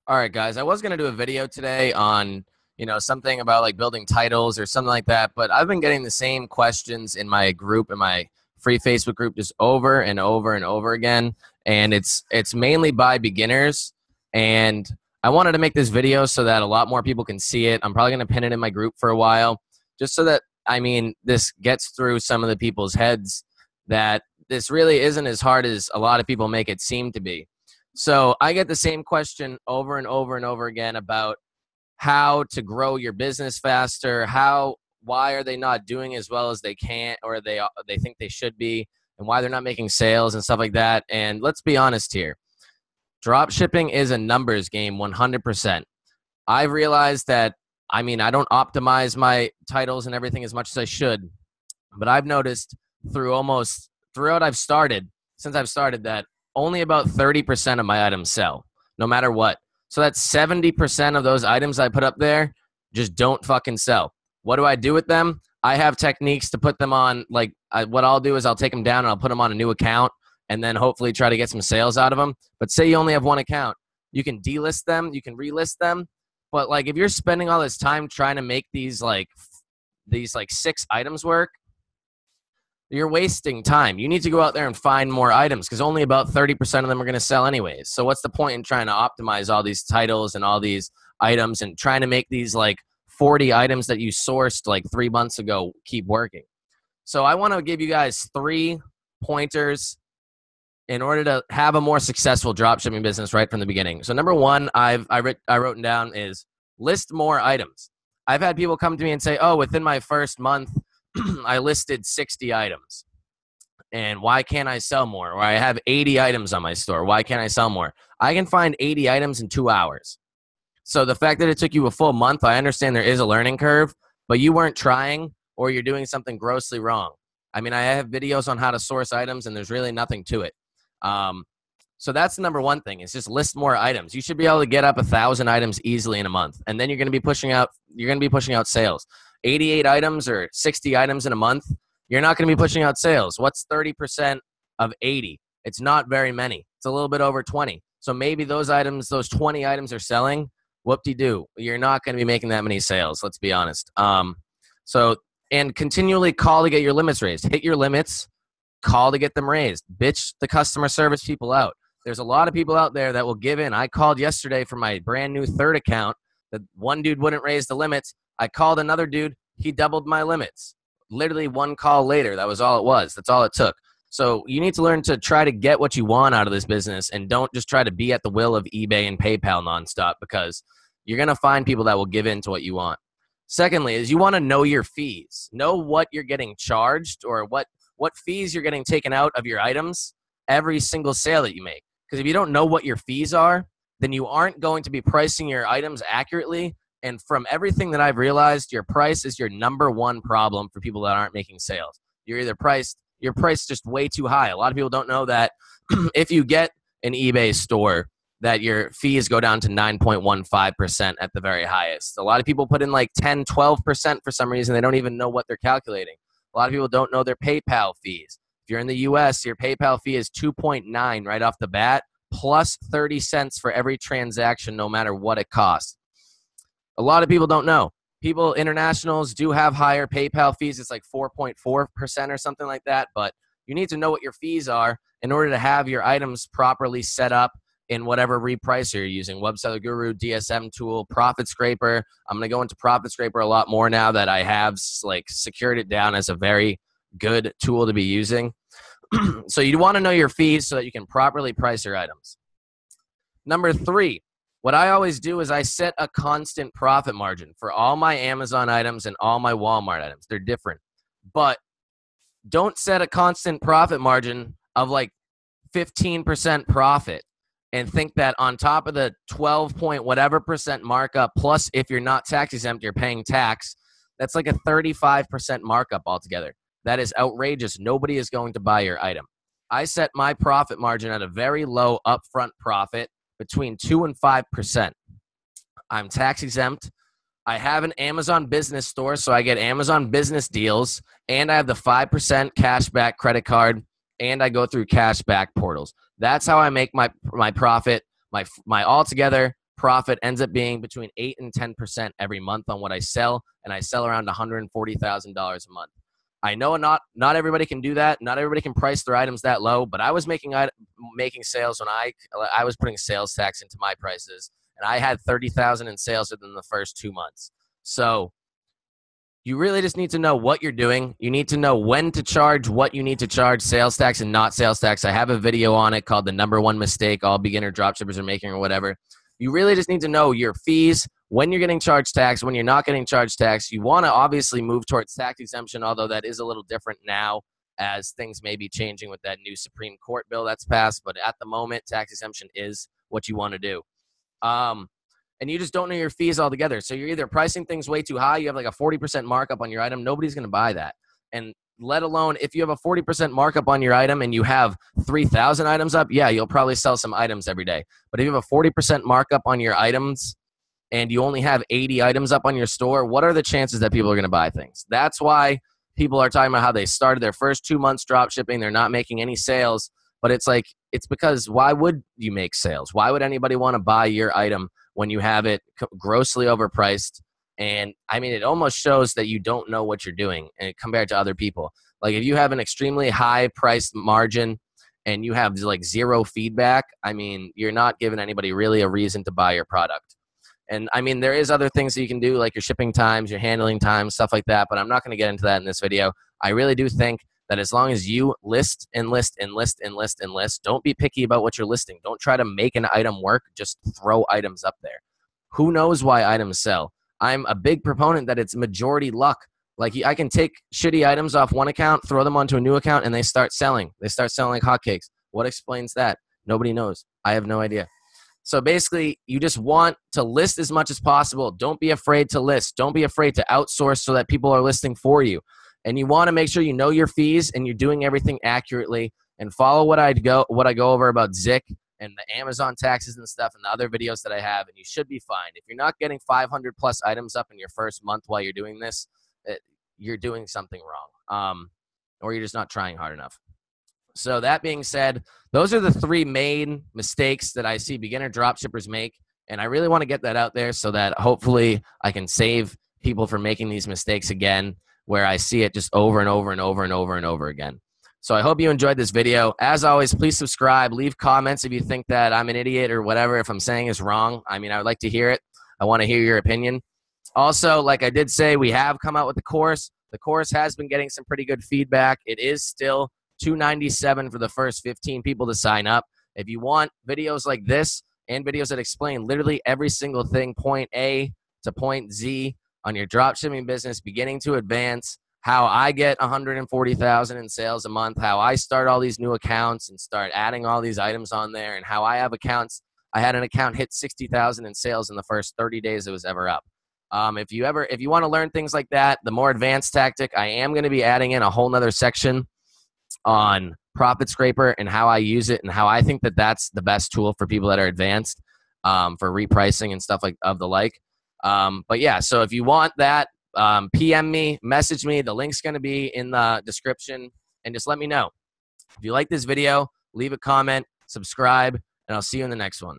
All right, guys, I was going to do a video today on, something about like building titles or something like that, but I've been getting the same questions in my group, in my free Facebook group, just over and over and over again. And it's mainly by beginners. And I wanted to make this video so that a lot more people can see it. I'm probably going to pin it in my group for a while, just so that, this gets through some of the people's heads that this really isn't as hard as a lot of people make it seem to be. So I get the same question over and over and over again about how to grow your business faster, why are they not doing as well as they can or they think they should be, and why they're not making sales and stuff like that. And let's be honest here. Drop shipping is a numbers game 100%. I've realized that I don't optimize my titles and everything as much as I should, but I've noticed since I've started that only about 30% of my items sell, no matter what. So that's 70% of those items I put up there just don't fucking sell. What do I do with them? I have techniques to put them on. What I'll do is I'll take them down and I'll put them on a new account and then hopefully try to get some sales out of them. But say you only have one account, you can delist them, you can relist them. But if you're spending all this time trying to make these 6 items work, you're wasting time. You need to go out there and find more items because only about 30% of them are going to sell anyways. So what's the point in trying to optimize all these titles and all these items and trying to make these 40 items that you sourced 3 months ago keep working? So I want to give you guys 3 pointers in order to have a more successful dropshipping business right from the beginning. So number 1, I wrote down is list more items. I've had people come to me and say, oh, within my first month, I listed 60 items. And why can't I sell more? Or I have 80 items on my store. Why can't I sell more? I can find 80 items in 2 hours. So the fact that it took you a full month, I understand there is a learning curve, but you weren't trying or you're doing something grossly wrong. I have videos on how to source items and there's really nothing to it. So that's the number 1 thing. Is just list more items. You should be able to get up 1,000 items easily in a month. And then you're going to be pushing out sales. 88 items or 60 items in a month, you're not going to be pushing out sales. What's 30% of 80? It's not very many. It's a little bit over 20. So maybe those 20 items are selling. Whoop-de-doo. You're not going to be making that many sales, let's be honest. And continually call to get your limits raised. Hit your limits, call to get them raised. Bitch the customer service people out. There's a lot of people out there that will give in. I called yesterday for my brand new 3rd account. The one dude wouldn't raise the limits. I called another dude. He doubled my limits. Literally 1 call later. That was all it was. That's all it took. So you need to learn to try to get what you want out of this business and don't just try to be at the will of eBay and PayPal nonstop because you're going to find people that will give in to what you want. Secondly, is you want to know your fees. Know what you're getting charged or what fees you're getting taken out of your items every single sale that you make. Because if you don't know what your fees are, then you aren't going to be pricing your items accurately. And from everything that I've realized, your price is your number 1 problem for people that aren't making sales. You're priced just way too high. A lot of people don't know that if you get an eBay store, that your fees go down to 9.15% at the very highest. A lot of people put in 10, 12% for some reason. They don't even know what they're calculating. A lot of people don't know their PayPal fees. If you're in the US, your PayPal fee is 2.9 right off the bat, plus 30 cents for every transaction, no matter what it costs. A lot of people don't know. Internationals do have higher PayPal fees. It's 4.4% or something like that. But you need to know what your fees are in order to have your items properly set up in whatever repricer you're using. Website Guru, DSM tool, Profit Scraper. I'm going to go into Profit Scraper a lot more now that I have secured it down as a very good tool to be using. So you want to know your fees so that you can properly price your items. Number 3. What I always do is I set a constant profit margin for all my Amazon items and all my Walmart items. They're different. But don't set a constant profit margin of 15% profit and think that on top of the 12 point whatever percent markup, plus if you're not tax exempt, you're paying tax, that's a 35% markup altogether. That is outrageous. Nobody is going to buy your item. I set my profit margin at a very low upfront profit between 2 and 5%. I'm tax exempt. I have an Amazon business store, so I get Amazon business deals, and I have the 5% cashback credit card, and I go through cashback portals. That's how I make my profit. My altogether, profit ends up being between 8 and 10% every month on what I sell, and I sell around $140,000 a month. I know not everybody can do that. Not everybody can price their items that low, but I was making sales when I was putting sales tax into my prices, and I had $30,000 in sales within the first 2 months. So you really just need to know what you're doing. You need to know when to charge, what you need to charge, sales tax and not sales tax. I have a video on it called The Number One Mistake All Beginner Dropshippers Are Making or whatever. You really just need to know your fees, when you're getting charged tax, when you're not getting charged tax. You want to obviously move towards tax exemption, although that is a little different now as things may be changing with that new Supreme Court bill that's passed. But at the moment, tax exemption is what you want to do. And you just don't know your fees altogether. So you're either pricing things way too high, you have like a 40% markup on your item. Nobody's going to buy that. And let alone if you have a 40% markup on your item and you have 3,000 items up, yeah, you'll probably sell some items every day. But if you have a 40% markup on your items and you only have 80 items up on your store, what are the chances that people are going to buy things? That's why people are talking about how they started their first 2 months drop shipping. They're not making any sales. But it's like, it's because why would you make sales? Why would anybody want to buy your item when you have it grossly overpriced? And I mean, it almost shows that you don't know what you're doing compared to other people. Like if you have an extremely high priced margin and you have like zero feedback, I mean, you're not giving anybody really a reason to buy your product. And I mean, there is other things that you can do, like your shipping times, your handling times, stuff like that. But I'm not going to get into that in this video. I really do think that as long as you list and list and list and list and list, don't be picky about what you're listing. Don't try to make an item work. Just throw items up there. Who knows why items sell? I'm a big proponent that it's majority luck. Like I can take shitty items off one account, throw them onto a new account, and they start selling. They start selling like hotcakes. What explains that? Nobody knows. I have no idea. So basically, you just want to list as much as possible. Don't be afraid to list. Don't be afraid to outsource so that people are listing for you. And you want to make sure you know your fees and you're doing everything accurately, and follow what I go over about Zik and the Amazon taxes and stuff and the other videos that I have, and you should be fine. If you're not getting 500 plus items up in your first month while you're doing this, you're doing something wrong, or you're just not trying hard enough. So that being said, those are the 3 main mistakes that I see beginner dropshippers make, and I really want to get that out there so that hopefully I can save people from making these mistakes again, where I see it just over and over and over and over and over again. So I hope you enjoyed this video. As always, please subscribe. Leave comments if you think that I'm an idiot or whatever, if I'm saying is wrong. I mean, I would like to hear it. I want to hear your opinion. Also, like I did say, we have come out with the course. The course has been getting some pretty good feedback. It is still $297 for the first 15 people to sign up. If you want videos like this and videos that explain literally every single thing, point A to point Z, on your dropshipping business, beginning to advance, how I get 140,000 in sales a month, how I start all these new accounts and start adding all these items on there, and how I have accounts. I had an account hit 60,000 in sales in the first 30 days it was ever up. If you want to learn things like that, the more advanced tactic, I am going to be adding in a whole nother section on Profit Scraper and how I use it and how I think that that's the best tool for people that are advanced, for repricing and stuff like of the like. But yeah, so if you want that, PM me, message me. The link's going to be in the description, and just let me know. If you like this video, leave a comment, subscribe, and I'll see you in the next one.